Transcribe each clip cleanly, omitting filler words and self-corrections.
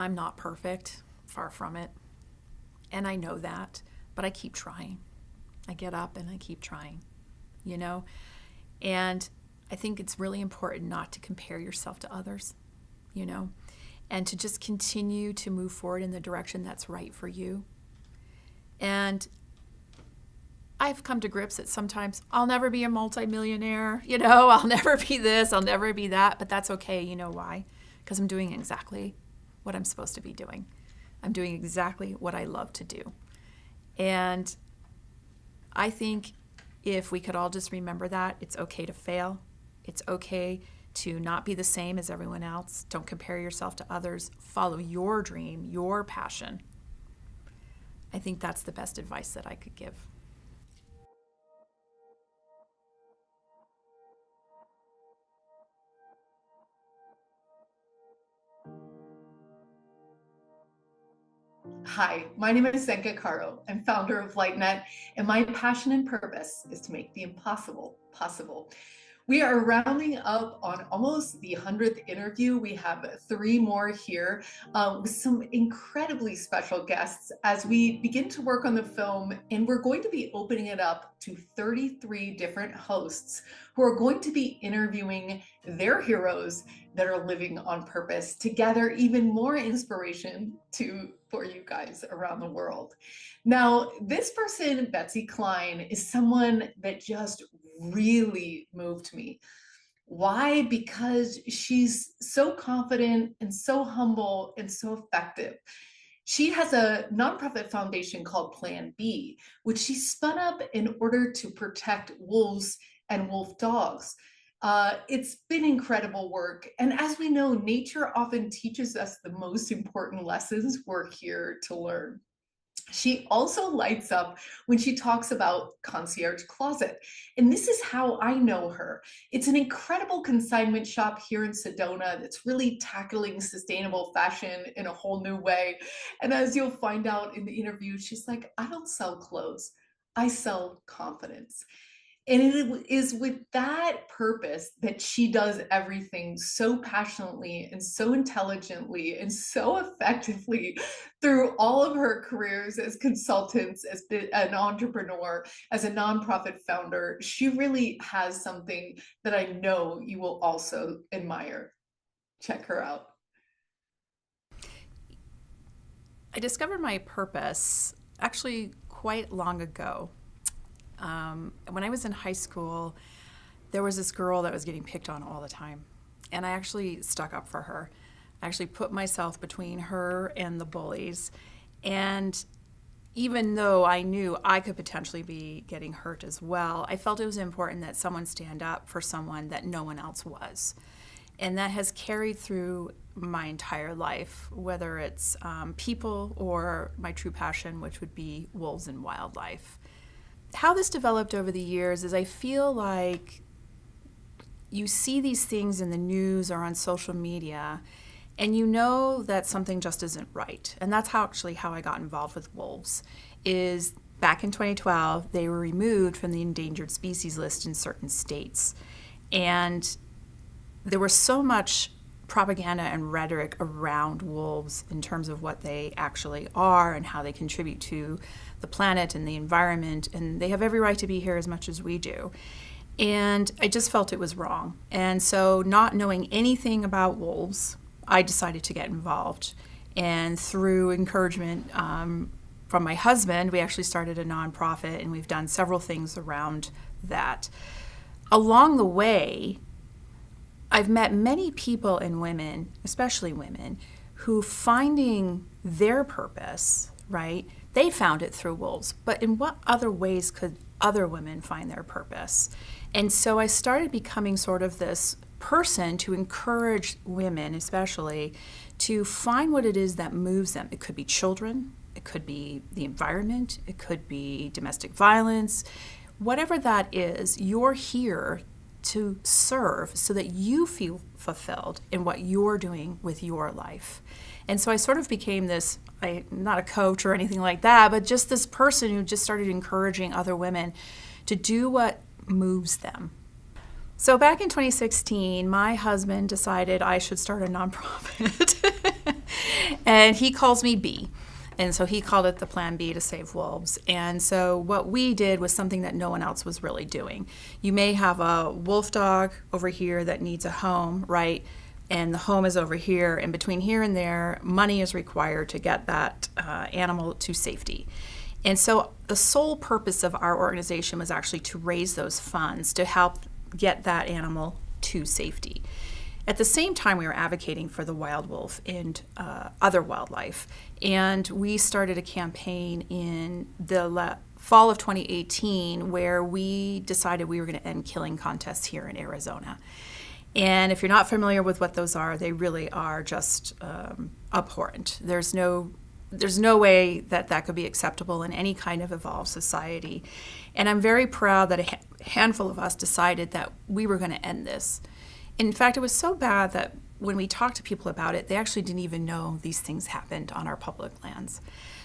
I'm not perfect, far from it. And I know that, but I keep trying. I get up and I keep trying, you know? And I think it's really important not to compare yourself to others, you know, and to just continue to move forward in the direction that's right for you. And I've come to grips that sometimes I'll never be a multimillionaire, you know, I'll never be this, I'll never be that, but that's okay. You know why? Because I'm doing exactly what I'm supposed to be doing. I'm doing exactly what I love to do. And I think if we could all just remember that, it's okay to fail. It's okay to not be the same as everyone else. Don't compare yourself to others. Follow your dream, your passion. I think that's the best advice that I could give. Hi, my name is Zenka. I'm founder of LightNet, and my passion and purpose is to make the impossible possible. We are rounding up on almost the 100th interview. We have 3 more here with some incredibly special guests as we begin to work on the film, and we're going to be opening it up to 33 different hosts who are going to be interviewing their heroes that are living on purpose to gather even more inspiration for you guys around the world. Now, this person, Betsy Klein, is someone that just really moved me. Why? Because she's so confident and so humble and so effective. She has a nonprofit foundation called Plan B, which she spun up in order to protect wolves and wolf dogs. It's been incredible work. And as we know, nature often teaches us the most important lessons we're here to learn. She also lights up when she talks about Concierge Closet. And this is how I know her. It's an incredible consignment shop here in Sedona that's really tackling sustainable fashion in a whole new way. And as you'll find out in the interview, she's like, I don't sell clothes, I sell confidence. And it is with that purpose that she does everything so passionately and so intelligently and so effectively through all of her careers as consultants, as an entrepreneur, as a nonprofit founder. She really has something that I know you will also admire. Check her out. I discovered my purpose actually quite long ago. When I was in high school, there was this girl that was getting picked on all the time. And I actually stuck up for her. I actually put myself between her and the bullies. And even though I knew I could potentially be getting hurt as well, I felt it was important that someone stand up for someone that no one else was. And that has carried through my entire life, whether it's people or my true passion, which would be wolves and wildlife. How this developed over the years is I feel like you see these things in the news or on social media, and you know that something just isn't right. And that's how I got involved with wolves. Is back in 2012, they were removed from the endangered species list in certain states. And there was so much propaganda and rhetoric around wolves in terms of what they actually are and how they contribute to the planet and the environment, and they have every right to be here as much as we do. And I just felt it was wrong. And so, not knowing anything about wolves, I decided to get involved. And through encouragement from my husband, we actually started a nonprofit, and we've done several things around that. Along the way, I've met many people and women, especially women, who finding their purpose, right? They found it through wolves, but in what other ways could other women find their purpose? And so I started becoming sort of this person to encourage women, especially, to find what it is that moves them. It could be children, it could be the environment, it could be domestic violence. Whatever that is, you're here to serve so that you feel fulfilled in what you're doing with your life. And so I sort of became this, not a coach or anything like that, but just this person who just started encouraging other women to do what moves them. So back in 2016, my husband decided I should start a nonprofit. And he calls me B. And so he called it the Plan B to save wolves. And so what we did was something that no one else was really doing. You may have a wolf dog over here that needs a home, right? And the home is over here. And between here and there, money is required to get that animal to safety. And so the sole purpose of our organization was actually to raise those funds to help get that animal to safety. At the same time, we were advocating for the wild wolf and other wildlife. And we started a campaign in the fall of 2018 where we decided we were going to end killing contests here in Arizona. And if you're not familiar with what those are, they really are just abhorrent. There's no way that that could be acceptable in any kind of evolved society. And I'm very proud that a handful of us decided that we were going to end this. In fact, it was so bad that when we talked to people about it, they actually didn't even know these things happened on our public lands.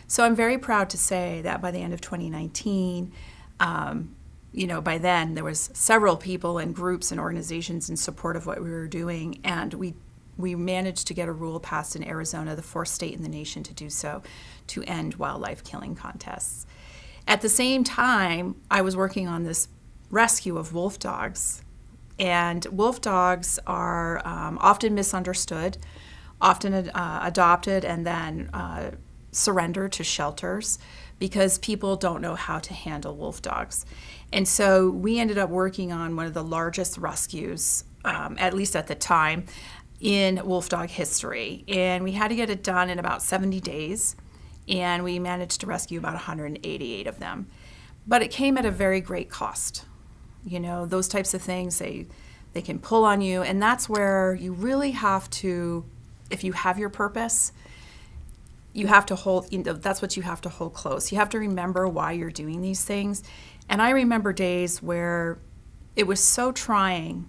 So I'm very proud to say that by the end of 2019, by then there was several people and groups and organizations in support of what we were doing, and we managed to get a rule passed in Arizona, the fourth state in the nation to do so, to end wildlife killing contests. At the same time, I was working on this rescue of wolf dogs. And wolf dogs are often misunderstood, often adopted and then surrendered to shelters because people don't know how to handle wolf dogs. And so we ended up working on one of the largest rescues, at least at the time, in wolf dog history. And we had to get it done in about 70 days, and we managed to rescue about 188 of them. But it came at a very great cost. Those types of things, they can pull on you, and that's where you really have to, if you have your purpose, you have to hold, that's what you have to hold close. You have to remember why you're doing these things. And I remember days where it was so trying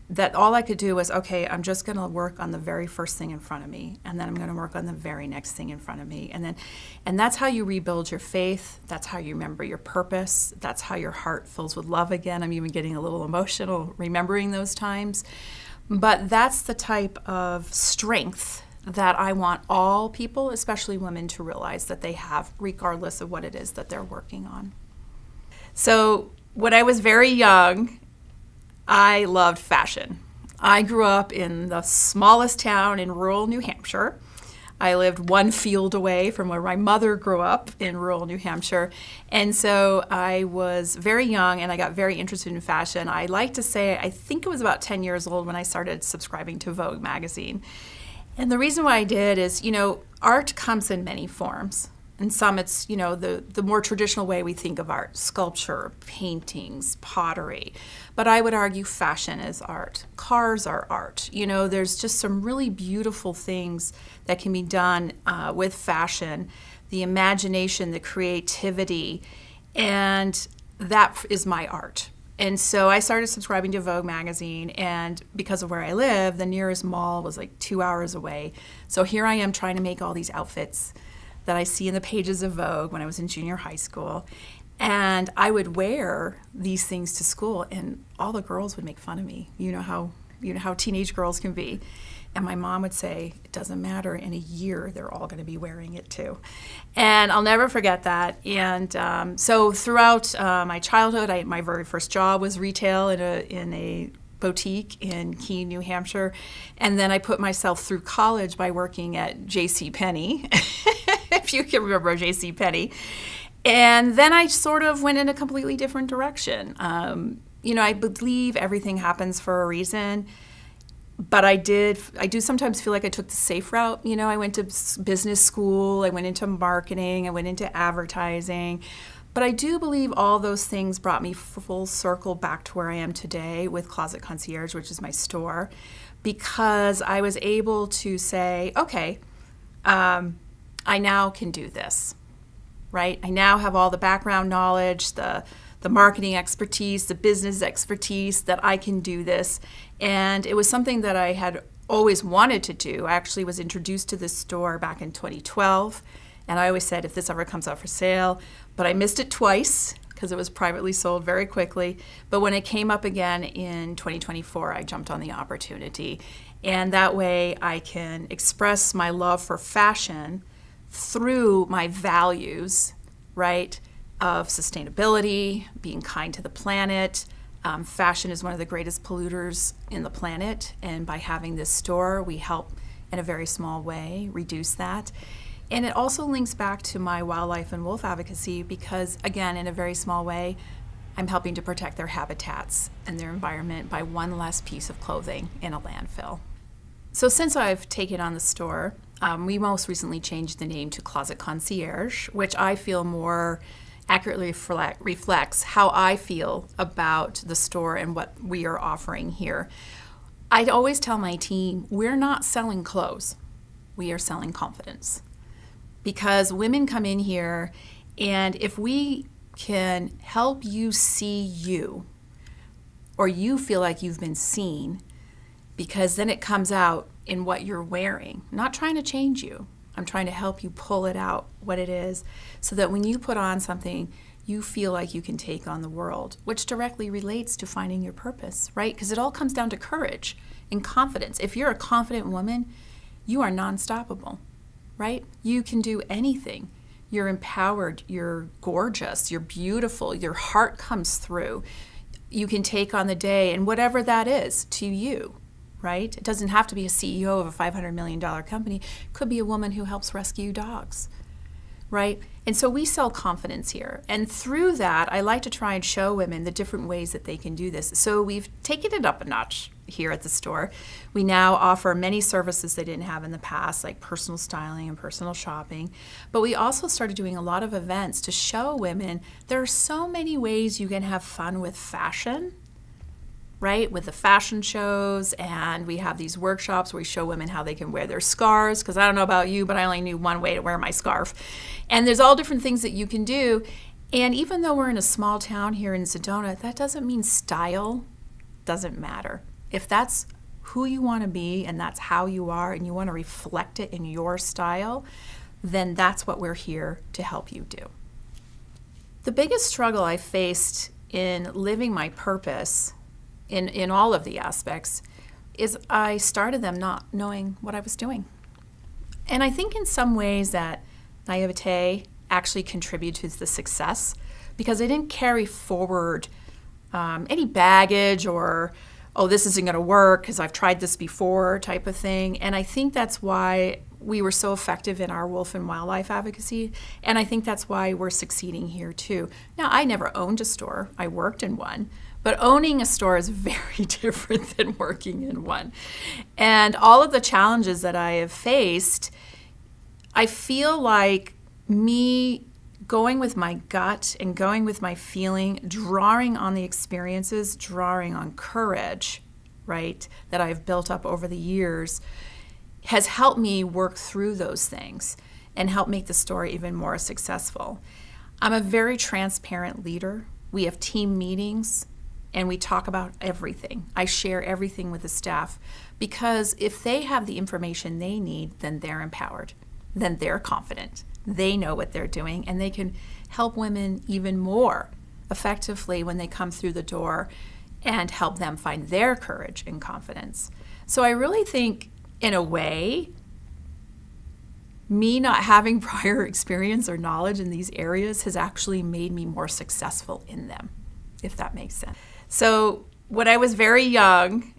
that all I could do was, okay, I'm just going to work on the very first thing in front of me, and then I'm going to work on the very next thing in front of me. And that's how you rebuild your faith. That's how you remember your purpose. That's how your heart fills with love again. I'm even getting a little emotional remembering those times. But that's the type of strength that I want all people, especially women, to realize that they have, regardless of what it is that they're working on. So when I was very young, I loved fashion. I grew up in the smallest town in rural New Hampshire. I lived one field away from where my mother grew up in rural New Hampshire. And so I was very young and I got very interested in fashion. I like to say, I think it was about 10 years old when I started subscribing to Vogue magazine. And the reason why I did is, art comes in many forms. And some it's, the more traditional way we think of art, sculpture, paintings, pottery. But I would argue fashion is art. Cars are art. There's just some really beautiful things that can be done with fashion, the imagination, the creativity, and that is my art. And so I started subscribing to Vogue magazine, and because of where I live, the nearest mall was like 2 hours away. So here I am trying to make all these outfits that I see in the pages of Vogue when I was in junior high school. And I would wear these things to school, and all the girls would make fun of me. You know how teenage girls can be. And my mom would say, it doesn't matter, in a year they're all going to be wearing it too. And I'll never forget that. And so throughout my childhood, my very first job was retail in a boutique in Keene, New Hampshire. And then I put myself through college by working at JCPenney, if you can remember JCPenney. And then I sort of went in a completely different direction. I believe everything happens for a reason. But I do sometimes feel like I took the safe route. I went to business school, I went into marketing, I went into advertising. But I do believe all those things brought me full circle back to where I am today with Closet Concierge, which is my store, because I was able to say, okay, I now can do this, right? I now have all the background knowledge, the marketing expertise, the business expertise that I can do this. And it was something that I had always wanted to do. I actually was introduced to this store back in 2012. And I always said, if this ever comes up for sale, but I missed it twice because it was privately sold very quickly. But when it came up again in 2024, I jumped on the opportunity. And that way I can express my love for fashion through my values, right, of sustainability, being kind to the planet. Fashion is one of the greatest polluters in the planet, and by having this store, we help in a very small way reduce that. And it also links back to my wildlife and wolf advocacy because, again, in a very small way, I'm helping to protect their habitats and their environment by one less piece of clothing in a landfill. So since I've taken on the store, we most recently changed the name to Closet Concierge, which I feel more accurately reflects how I feel about the store and what we are offering here. I'd always tell my team, we're not selling clothes, we are selling confidence. Because women come in here, and if we can help you see you, or you feel like you've been seen, because then it comes out in what you're wearing. I'm not trying to change you. I'm trying to help you pull it out, what it is, so that when you put on something, you feel like you can take on the world, which directly relates to finding your purpose, right? Because it all comes down to courage and confidence. If you're a confident woman, you are non-stoppable, right? You can do anything. You're empowered, you're gorgeous, you're beautiful, your heart comes through. You can take on the day, and whatever that is to you, right? It doesn't have to be a CEO of a $500 million company. It could be a woman who helps rescue dogs, right? And so we sell confidence here. And through that, I like to try and show women the different ways that they can do this. So we've taken it up a notch here at the store. We now offer many services they didn't have in the past, like personal styling and personal shopping. But we also started doing a lot of events to show women there are so many ways you can have fun with fashion, right? With the fashion shows, and we have these workshops where we show women how they can wear their scarves, because I don't know about you, but I only knew one way to wear my scarf. And there's all different things that you can do. And even though we're in a small town here in Sedona, that doesn't mean style doesn't matter. If that's who you want to be and that's how you are and you want to reflect it in your style, then that's what we're here to help you do. The biggest struggle I faced in living my purpose in all of the aspects is I started them not knowing what I was doing. And I think in some ways that naivete actually contributed to the success because I didn't carry forward any baggage or, oh, this isn't going to work because I've tried this before type of thing. And I think that's why we were so effective in our wolf and wildlife advocacy. And I think that's why we're succeeding here too. Now, I never owned a store. I worked in one. But owning a store is very different than working in one. And all of the challenges that I have faced, I feel like me going with my gut and going with my feeling, drawing on the experiences, drawing on courage, right, that I've built up over the years, has helped me work through those things and help make the store even more successful. I'm a very transparent leader. We have team meetings, and we talk about everything. I share everything with the staff because if they have the information they need, then they're empowered, then they're confident. They know what they're doing, and they can help women even more effectively when they come through the door and help them find their courage and confidence. So I really think, in a way, me not having prior experience or knowledge in these areas has actually made me more successful in them, if that makes sense. So when I was very young,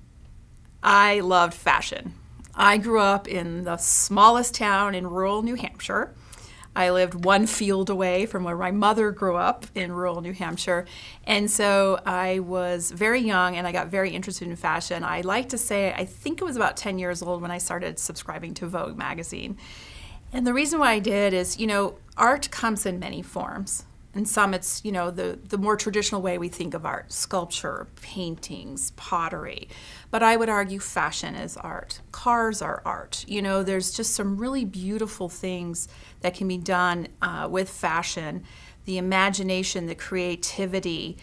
I loved fashion. I grew up in the smallest town in rural New Hampshire. I lived one field away from where my mother grew up in rural New Hampshire. And so I was very young and I got very interested in fashion. I like to say, I think it was about 10 years old when I started subscribing to Vogue magazine. And the reason why I did is, art comes in many forms. And some it's, the more traditional way we think of art, sculpture, paintings, pottery. But I would argue fashion is art. Cars are art. There's just some really beautiful things that can be done with fashion, the imagination, the creativity,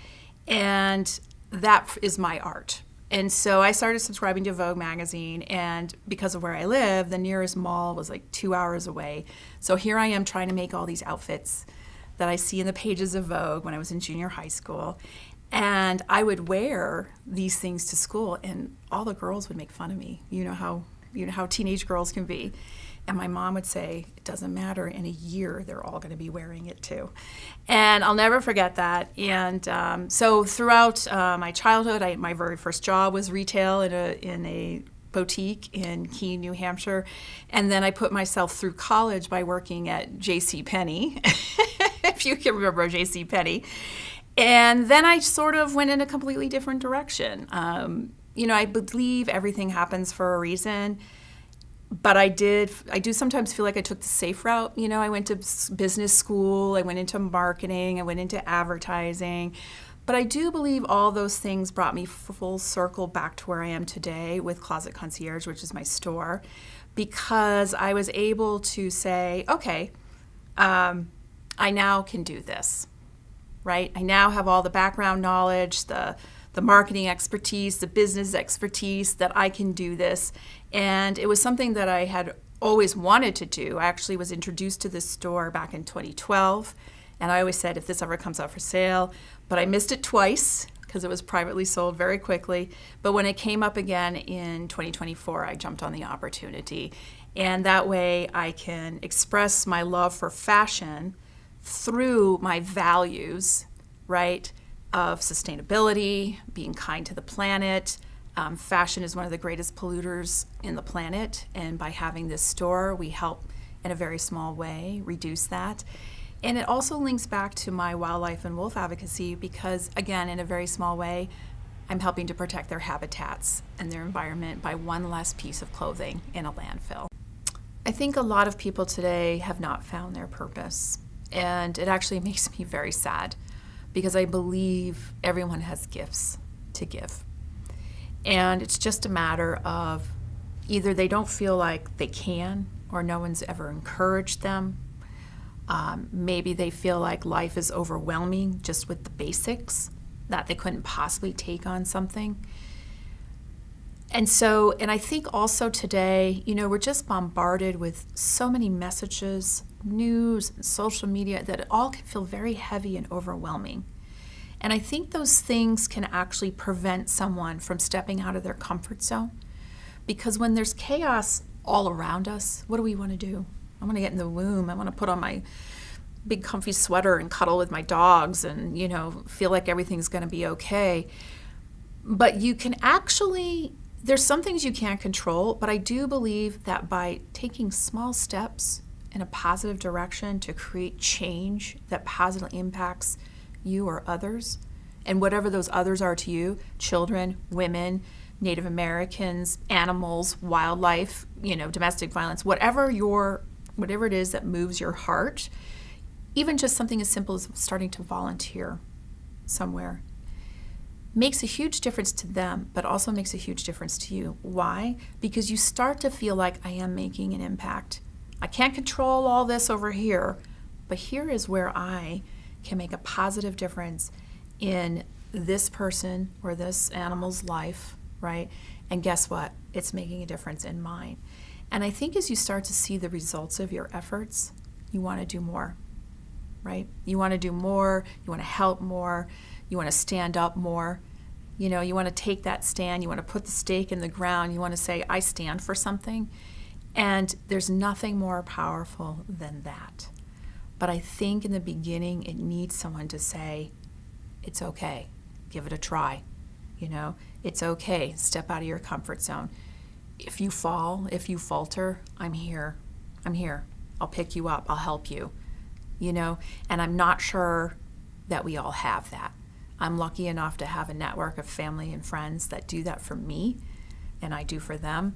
and that is my art. And so I started subscribing to Vogue magazine, and because of where I live, the nearest mall was like 2 hours away. So here I am trying to make all these outfits that I see in the pages of Vogue when I was in junior high school. And I would wear these things to school, and all the girls would make fun of me. You know how teenage girls can be. And my mom would say, it doesn't matter, in a year they're all going to be wearing it too. And I'll never forget that. And so throughout my childhood, my very first job was retail in a boutique in Keene, New Hampshire. And then I put myself through college by working at J.C. Penney, if you can remember J.C. Penney. And then I sort of went in a completely different direction. I believe everything happens for a reason. But I do sometimes feel like I took the safe route. I went to business school, I went into marketing, I went into advertising. But I do believe all those things brought me full circle back to where I am today with Closet Concierge, which is my store, because I was able to say, okay, I now can do this, right? I now have all the background knowledge, the marketing expertise, the business expertise that I can do this. And it was something that I had always wanted to do. I actually was introduced to this store back in 2012. And I always said, if this ever comes up for sale, but I missed it twice because it was privately sold very quickly. But when it came up again in 2024, I jumped on the opportunity. And that way I can express my love for fashion through my values, right, of sustainability, being kind to the planet. Fashion is one of the greatest polluters in the planet, and by having this store, we help in a very small way reduce that. And it also links back to my wildlife and wolf advocacy because, again, in a very small way, I'm helping to protect their habitats and their environment by one less piece of clothing in a landfill. I think a lot of people today have not found their purpose, and it actually makes me very sad because I believe everyone has gifts to give. And it's just a matter of either they don't feel like they can or no one's ever encouraged them. Maybe they feel like life is overwhelming just with the basics, that they couldn't possibly take on something. And I think also today, we're just bombarded with so many messages, news, and social media that it all can feel very heavy and overwhelming. And I think those things can actually prevent someone from stepping out of their comfort zone. Because when there's chaos all around us, what do we want to do? I want to get in the womb. I want to put on my big comfy sweater and cuddle with my dogs and, feel like everything's going to be okay. But you can actually, there's some things you can't control, but I do believe that by taking small steps in a positive direction to create change that positively impacts you or others, and whatever those others are to you, children, women, Native Americans, animals, wildlife, domestic violence, whatever it is that moves your heart, even just something as simple as starting to volunteer somewhere, makes a huge difference to them, but also makes a huge difference to you. Why? Because you start to feel like I am making an impact. I can't control all this over here, but here is where I can make a positive difference in this person or this animal's life, right? And guess what? It's making a difference in mine. And I think as you start to see the results of your efforts, you want to do more, right? You want to do more, you want to help more, you want to stand up more. You want to take that stand, you want to put the stake in the ground, you want to say, I stand for something. And there's nothing more powerful than that. But I think in the beginning, it needs someone to say, it's okay, give it a try. It's okay, step out of your comfort zone. If you fall, if you falter, I'm here. I'll pick you up, I'll help you. And I'm not sure that we all have that. I'm lucky enough to have a network of family and friends that do that for me, and I do for them.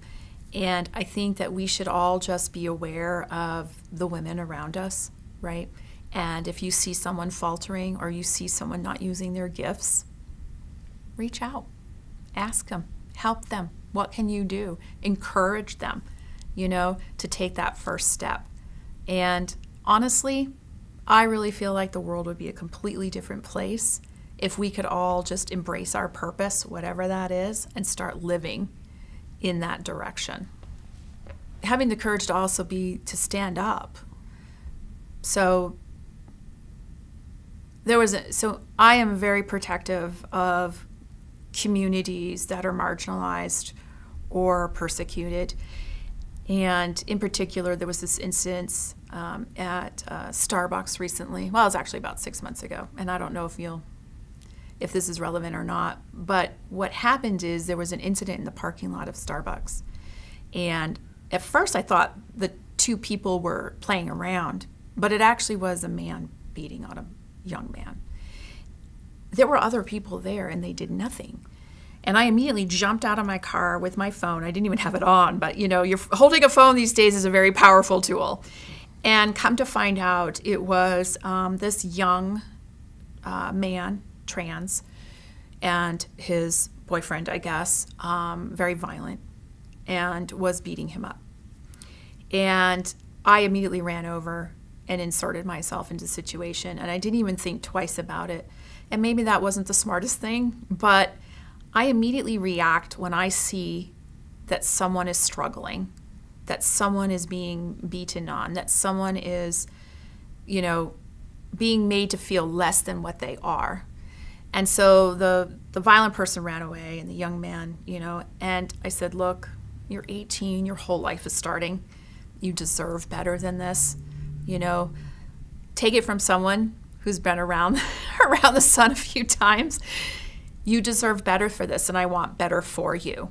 And I think that we should all just be aware of the women around us, right? And if you see someone faltering or you see someone not using their gifts, reach out, ask them, help them. What can you do? Encourage them, to take that first step. And honestly, I really feel like the world would be a completely different place if we could all just embrace our purpose, whatever that is, and start living in that direction. Having the courage to also be to stand up. So So I am very protective of communities that are marginalized or persecuted. And in particular, there was this incident at Starbucks recently. Well, it was actually about 6 months ago, and I don't know if this is relevant or not. But what happened is there was an incident in the parking lot of Starbucks, and at first I thought the two people were playing around, but it actually was a man beating on a young man. There were other people there, and they did nothing. And I immediately jumped out of my car with my phone. I didn't even have it on, but you're holding a phone these days is a very powerful tool. And come to find out, it was this young man, trans, and his boyfriend, I guess, very violent, and was beating him up. And I immediately ran over and inserted myself into the situation, and I didn't even think twice about it. And maybe that wasn't the smartest thing, but I immediately react when I see that someone is struggling, that someone is being beaten on, that someone is, being made to feel less than what they are. And so the violent person ran away, and the young man, and I said, look, you're 18, your whole life is starting. You deserve better than this. Take it from someone who's been around the sun a few times. You deserve better for this, and I want better for you,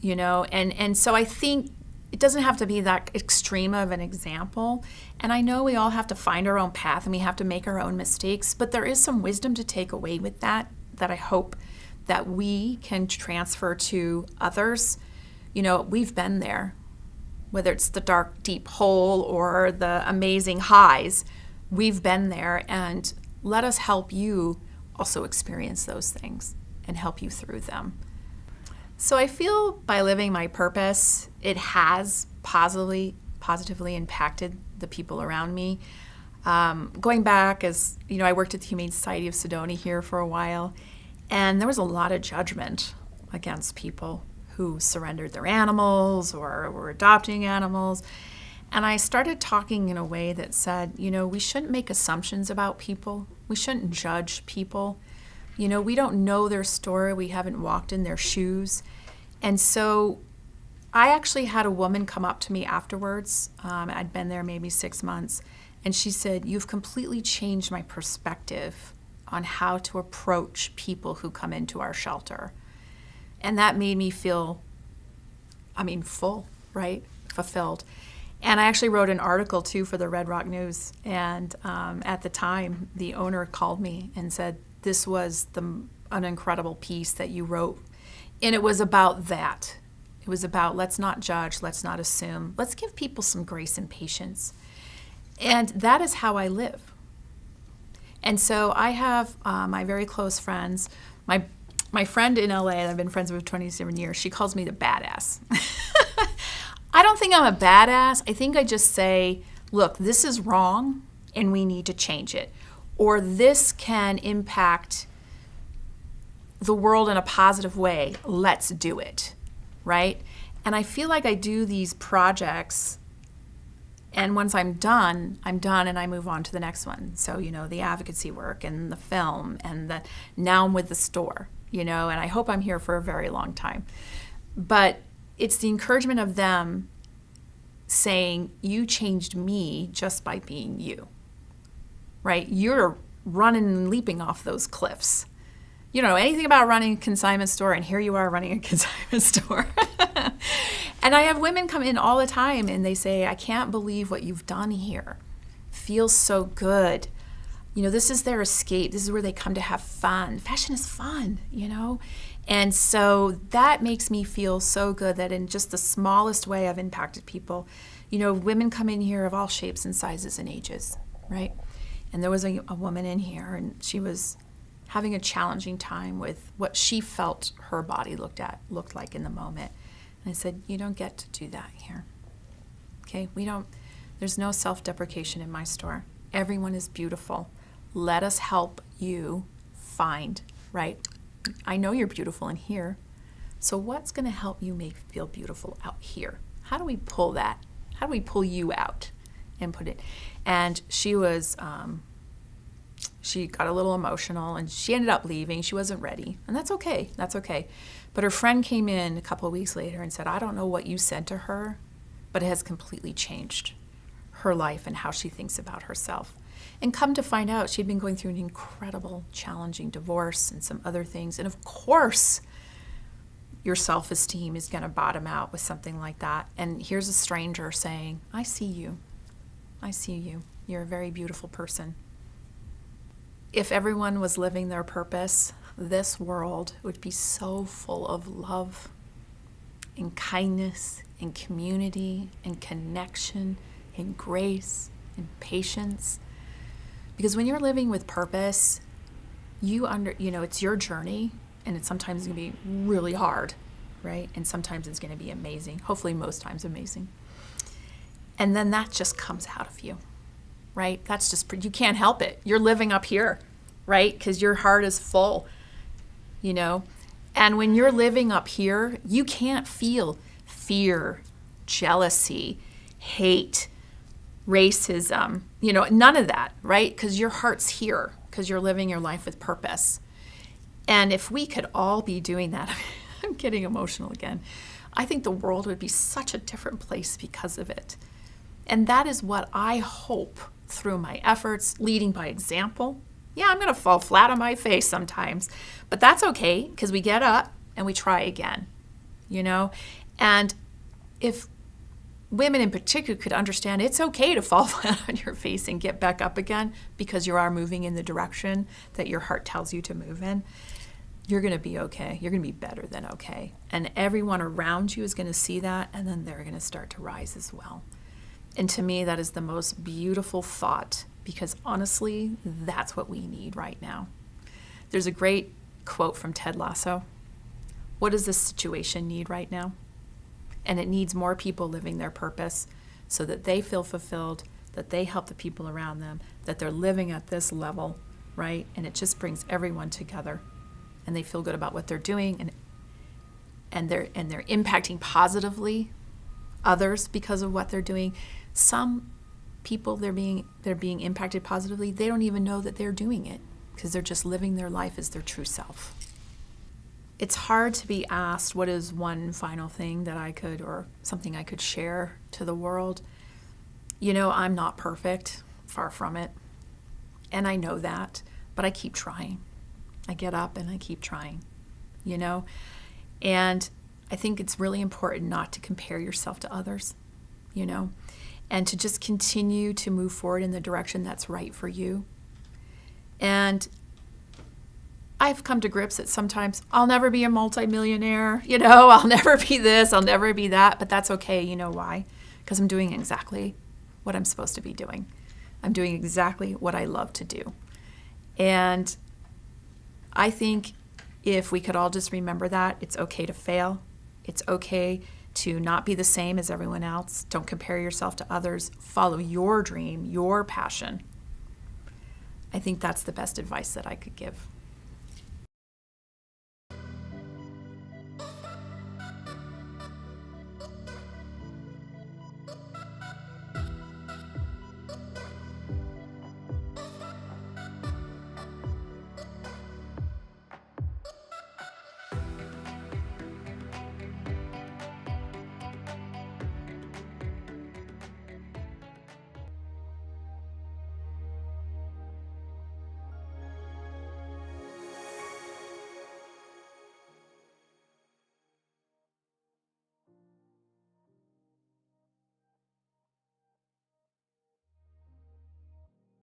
And so I think it doesn't have to be that extreme of an example. And I know we all have to find our own path, and we have to make our own mistakes, but there is some wisdom to take away with that I hope that we can transfer to others. We've been there, whether it's the dark, deep hole or the amazing highs, we've been there, and let us help you also experience those things and help you through them. So I feel by living my purpose, it has positively impacted the people around me. Going back, as I worked at the Humane Society of Sedona here for a while, and there was a lot of judgment against people who surrendered their animals or were adopting animals. And I started talking in a way that said, we shouldn't make assumptions about people. We shouldn't judge people. We don't know their story. We haven't walked in their shoes. And so I actually had a woman come up to me afterwards. I'd been there maybe 6 months. And she said, you've completely changed my perspective on how to approach people who come into our shelter. And that made me feel, full, right? Fulfilled. And I actually wrote an article, too, for the Red Rock News. And at the time, the owner called me and said, this was an incredible piece that you wrote. And it was about that. It was about, let's not judge, let's not assume. Let's give people some grace and patience. And that is how I live. And so I have my very close friends. My friend in LA that I've been friends with for 27 years, she calls me the badass. I don't think I'm a badass. I think I just say, look, this is wrong and we need to change it. Or this can impact the world in a positive way. Let's do it, right? And I feel like I do these projects, and once I'm done and I move on to the next one. So, the advocacy work and the film and now I'm with the store, and I hope I'm here for a very long time. But it's the encouragement of them saying, you changed me just by being you, right? You're running and leaping off those cliffs. You don't know anything about running a consignment store, and here you are running a consignment store. And I have women come in all the time, and they say, I can't believe what you've done here. Feels so good. This is their escape. This is where they come to have fun. Fashion is fun, And so that makes me feel so good that in just the smallest way I've impacted people. Women come in here of all shapes and sizes and ages, right? And there was a woman in here, and she was having a challenging time with what she felt her body looked like in the moment. And I said, you don't get to do that here. Okay? There's no self-deprecation in my store. Everyone is beautiful. Let us help you find, right? I know you're beautiful in here. So what's going to help you feel beautiful out here? How do we pull that? How do we pull you out and put it? And she was She got a little emotional and she ended up leaving. She wasn't ready. And that's okay. That's okay. But her friend came in a couple of weeks later and said, I don't know what you said to her, but it has completely changed her life and how she thinks about herself. And come to find out, she'd been going through an incredible, challenging divorce and some other things. And of course, your self-esteem is going to bottom out with something like that. And here's a stranger saying, I see you. I see you. You're a very beautiful person. If everyone was living their purpose, this world would be so full of love and kindness and community and connection and grace and patience. Because when you're living with purpose, it's your journey, and it's sometimes going to be really hard, right? And sometimes it's going to be amazing. Hopefully most times amazing. And then that just comes out of you, right? That's just, you can't help it. You're living up here, right? Because your heart is full, And when you're living up here, you can't feel fear, jealousy, hate, racism, none of that, right? Because your heart's here, because you're living your life with purpose. And if we could all be doing that, I'm getting emotional again, I think the world would be such a different place because of it. And that is what I hope through my efforts, leading by example. Yeah, I'm going to fall flat on my face sometimes, but that's okay because we get up and we try again, And if women in particular could understand it's okay to fall flat on your face and get back up again because you are moving in the direction that your heart tells you to move in, you're going to be okay. You're going to be better than okay. And everyone around you is going to see that, and then they're going to start to rise as well. And to me, that is the most beautiful thought, because honestly, that's what we need right now. There's a great quote from Ted Lasso. What does this situation need right now? And it needs more people living their purpose so that they feel fulfilled, that they help the people around them, that they're living at this level, right? And it just brings everyone together, and they feel good about what they're doing, and they're impacting positively others because of what they're doing. Some people, they're being impacted positively. They don't even know that they're doing it because they're just living their life as their true self. It's hard to be asked what is one final thing that I could, or something I could share to the world. I'm not perfect, far from it. And I know that, but I keep trying. I get up and I keep trying, And I think it's really important not to compare yourself to others, and to just continue to move forward in the direction that's right for you. And I've come to grips that sometimes I'll never be a multimillionaire, I'll never be this, I'll never be that, but that's okay. You know why? Because I'm doing exactly what I'm supposed to be doing. I'm doing exactly what I love to do. And I think if we could all just remember that, it's okay to fail. It's okay to not be the same as everyone else. Don't compare yourself to others. Follow your dream, your passion. I think that's the best advice that I could give.